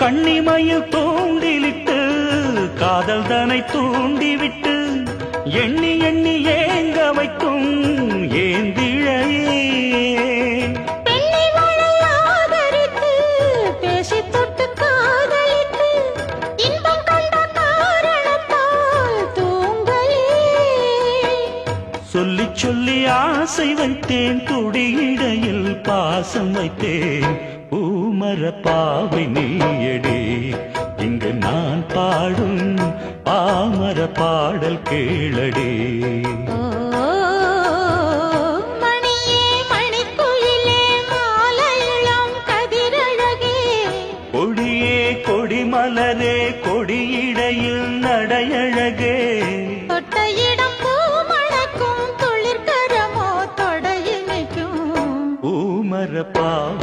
கண்ணிமையில் தூண்டிலிட்டு காதல் தனை தூண்டிவிட்டு எண்ணி எண்ணி ஏங்க வைக்கும் ஏந்திழையே சொல்லி சொல்லி ஆசை வைத்தேன் துடியிடையில் பாசம் வைத்தேன் பூமர பாவை நீயடி இங்கு நான் பாடும் பாமர பாடல் கேளடி கொடியே கொடிமலரே கொடியிடையில் நடையழகே பூமர பாவை